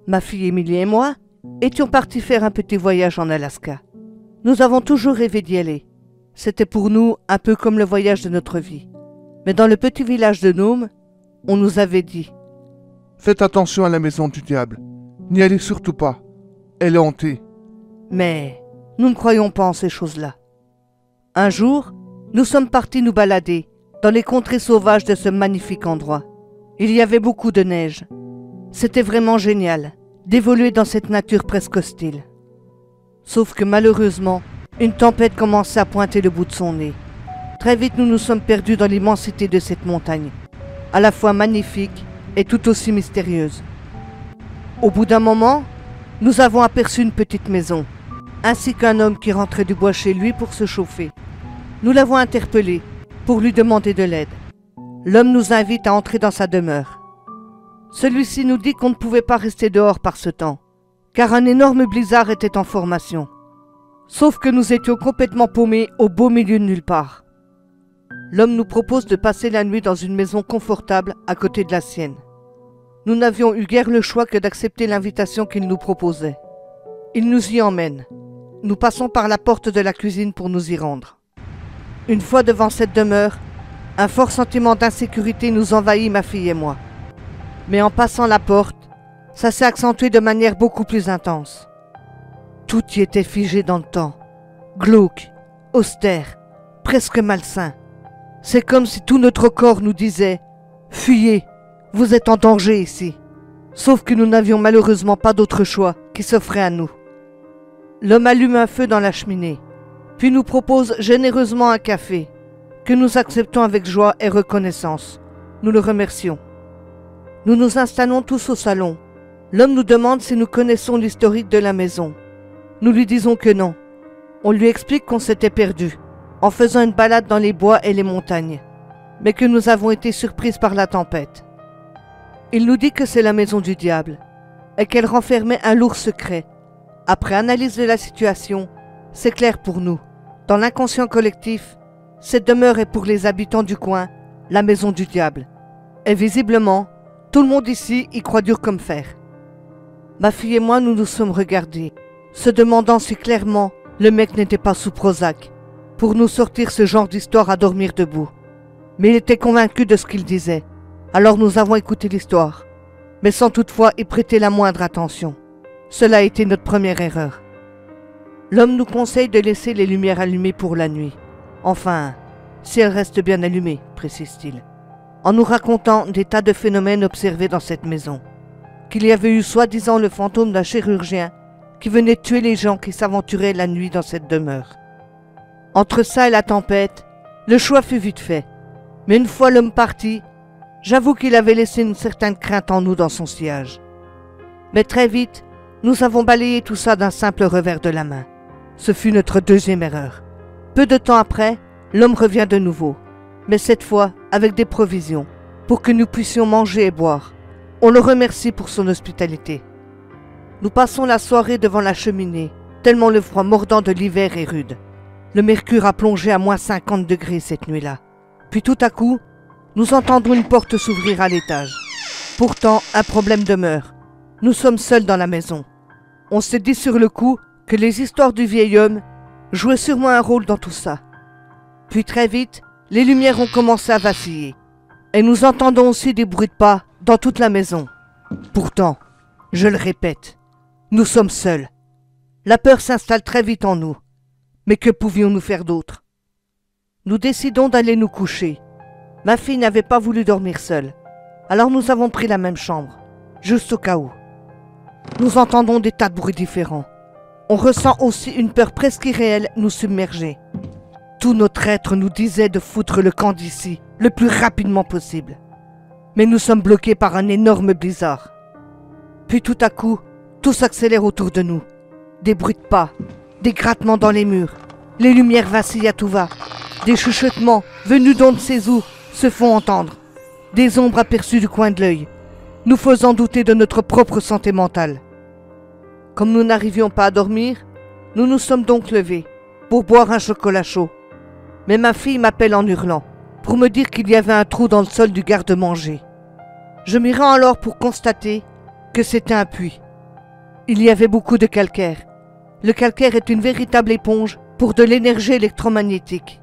Ma fille Émilie et moi étions partis faire un petit voyage en Alaska. Nous avons toujours rêvé d'y aller. C'était pour nous un peu comme le voyage de notre vie. Mais dans le petit village de Nome, on nous avait dit « Faites attention à la maison du diable. N'y allez surtout pas. Elle est hantée. » Mais nous ne croyons pas en ces choses-là. Un jour, nous sommes partis nous balader dans les contrées sauvages de ce magnifique endroit. Il y avait beaucoup de neige. C'était vraiment génial d'évoluer dans cette nature presque hostile. Sauf que malheureusement, une tempête commençait à pointer le bout de son nez. Très vite, nous nous sommes perdus dans l'immensité de cette montagne, à la fois magnifique et tout aussi mystérieuse. Au bout d'un moment, nous avons aperçu une petite maison, ainsi qu'un homme qui rentrait du bois chez lui pour se chauffer. Nous l'avons interpellé pour lui demander de l'aide. L'homme nous invite à entrer dans sa demeure. Celui-ci nous dit qu'on ne pouvait pas rester dehors par ce temps, car un énorme blizzard était en formation. Sauf que nous étions complètement paumés au beau milieu de nulle part. L'homme nous propose de passer la nuit dans une maison confortable à côté de la sienne. Nous n'avions eu guère le choix que d'accepter l'invitation qu'il nous proposait. Il nous y emmène. Nous passons par la porte de la cuisine pour nous y rendre. Une fois devant cette demeure, un fort sentiment d'insécurité nous envahit, ma fille et moi. Mais en passant la porte, ça s'est accentué de manière beaucoup plus intense. Tout y était figé dans le temps, glauque, austère, presque malsain. C'est comme si tout notre corps nous disait « Fuyez, vous êtes en danger ici ». Sauf que nous n'avions malheureusement pas d'autre choix qui s'offrait à nous. L'homme allume un feu dans la cheminée, puis nous propose généreusement un café, que nous acceptons avec joie et reconnaissance. Nous le remercions. Nous nous installons tous au salon. L'homme nous demande si nous connaissons l'historique de la maison. Nous lui disons que non. On lui explique qu'on s'était perdu, en faisant une balade dans les bois et les montagnes, mais que nous avons été surprises par la tempête. Il nous dit que c'est la maison du diable, et qu'elle renfermait un lourd secret. Après analyse de la situation, c'est clair pour nous. Dans l'inconscient collectif, cette demeure est pour les habitants du coin, la maison du diable. Et visiblement, tout le monde ici y croit dur comme fer. Ma fille et moi, nous nous sommes regardés, se demandant si clairement le mec n'était pas sous Prozac, pour nous sortir ce genre d'histoire à dormir debout. Mais il était convaincu de ce qu'il disait, alors nous avons écouté l'histoire, mais sans toutefois y prêter la moindre attention. Cela a été notre première erreur. L'homme nous conseille de laisser les lumières allumées pour la nuit. Enfin, si elles restent bien allumées, précise-t-il, en nous racontant des tas de phénomènes observés dans cette maison. Qu'il y avait eu soi-disant le fantôme d'un chirurgien qui venait tuer les gens qui s'aventuraient la nuit dans cette demeure. Entre ça et la tempête, le choix fut vite fait. Mais une fois l'homme parti, j'avoue qu'il avait laissé une certaine crainte en nous dans son sillage. Mais très vite, nous avons balayé tout ça d'un simple revers de la main. Ce fut notre deuxième erreur. Peu de temps après, l'homme revient de nouveau, mais cette fois avec des provisions, pour que nous puissions manger et boire. On le remercie pour son hospitalité. Nous passons la soirée devant la cheminée, tellement le froid mordant de l'hiver est rude. Le mercure a plongé à moins 50 degrés cette nuit-là. Puis tout à coup, nous entendons une porte s'ouvrir à l'étage. Pourtant, un problème demeure. Nous sommes seuls dans la maison. On s'est dit sur le coup que les histoires du vieil homme jouaient sûrement un rôle dans tout ça. Puis très vite, les lumières ont commencé à vaciller. Et nous entendons aussi des bruits de pas dans toute la maison. Pourtant, je le répète, nous sommes seuls. La peur s'installe très vite en nous. Mais que pouvions-nous faire d'autre? Nous décidons d'aller nous coucher. Ma fille n'avait pas voulu dormir seule. Alors nous avons pris la même chambre, juste au cas où. Nous entendons des tas de bruits différents. On ressent aussi une peur presque irréelle nous submerger. Tout notre être nous disait de foutre le camp d'ici le plus rapidement possible. Mais nous sommes bloqués par un énorme blizzard. Puis tout à coup, tout s'accélère autour de nous. Des bruits de pas, des grattements dans les murs, les lumières vacillent à tout va. Des chuchotements venus d'on ne sait où se font entendre. Des ombres aperçues du coin de l'œil, nous faisant douter de notre propre santé mentale. Comme nous n'arrivions pas à dormir, nous nous sommes donc levés pour boire un chocolat chaud. Mais ma fille m'appelle en hurlant pour me dire qu'il y avait un trou dans le sol du garde-manger. Je m'y rends alors pour constater que c'était un puits, Il y avait beaucoup de calcaire. Le calcaire est une véritable éponge pour de l'énergie électromagnétique.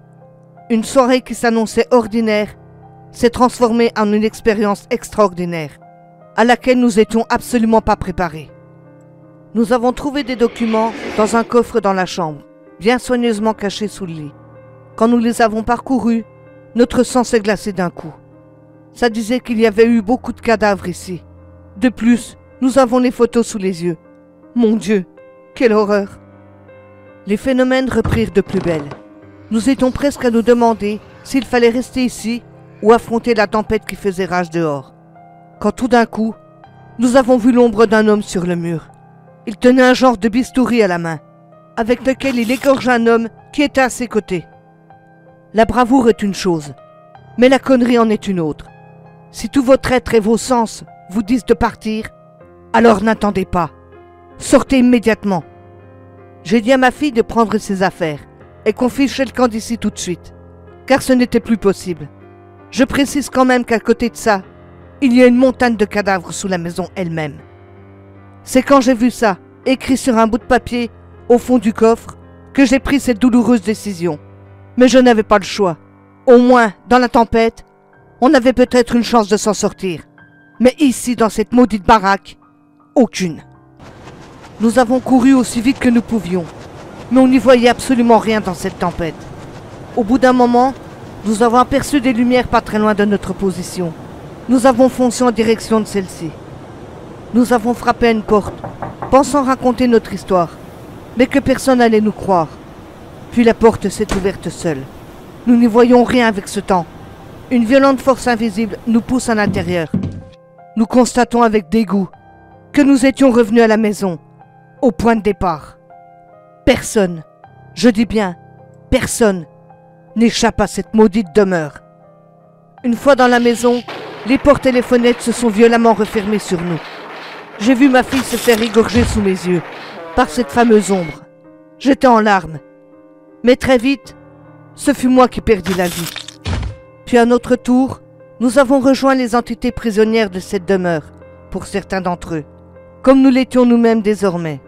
Une soirée qui s'annonçait ordinaire s'est transformée en une expérience extraordinaire, à laquelle nous n'étions absolument pas préparés. Nous avons trouvé des documents dans un coffre dans la chambre, bien soigneusement cachés sous le lit. Quand nous les avons parcourus, notre sang s'est glacé d'un coup. Ça disait qu'il y avait eu beaucoup de cadavres ici. De plus, nous avons les photos sous les yeux. Mon Dieu, quelle horreur! Les phénomènes reprirent de plus belle. Nous étions presque à nous demander s'il fallait rester ici ou affronter la tempête qui faisait rage dehors. Quand tout d'un coup, nous avons vu l'ombre d'un homme sur le mur. Il tenait un genre de bistouri à la main, avec lequel il égorgeait un homme qui était à ses côtés. La bravoure est une chose, mais la connerie en est une autre. Si tous vos traîtres et vos sens vous disent de partir, alors n'attendez pas. Sortez immédiatement. J'ai dit à ma fille de prendre ses affaires et qu'on fichait le camp d'ici tout de suite, car ce n'était plus possible. Je précise quand même qu'à côté de ça, il y a une montagne de cadavres sous la maison elle-même. C'est quand j'ai vu ça, écrit sur un bout de papier, au fond du coffre, que j'ai pris cette douloureuse décision. Mais je n'avais pas le choix. Au moins, dans la tempête, on avait peut-être une chance de s'en sortir. Mais ici, dans cette maudite baraque, aucune. Nous avons couru aussi vite que nous pouvions, mais on n'y voyait absolument rien dans cette tempête. Au bout d'un moment, nous avons aperçu des lumières pas très loin de notre position. Nous avons foncé en direction de celle-ci. Nous avons frappé à une porte, pensant raconter notre histoire, mais que personne n'allait nous croire. Puis la porte s'est ouverte seule. Nous n'y voyons rien avec ce temps. Une violente force invisible nous pousse à l'intérieur. Nous constatons avec dégoût que nous étions revenus à la maison, au point de départ. Personne, je dis bien personne, n'échappe à cette maudite demeure. Une fois dans la maison, les portes et les fenêtres se sont violemment refermées sur nous. J'ai vu ma fille se faire égorger sous mes yeux, par cette fameuse ombre. J'étais en larmes. Mais très vite, ce fut moi qui perdis la vie. Puis à notre tour, nous avons rejoint les entités prisonnières de cette demeure, pour certains d'entre eux, comme nous l'étions nous-mêmes désormais.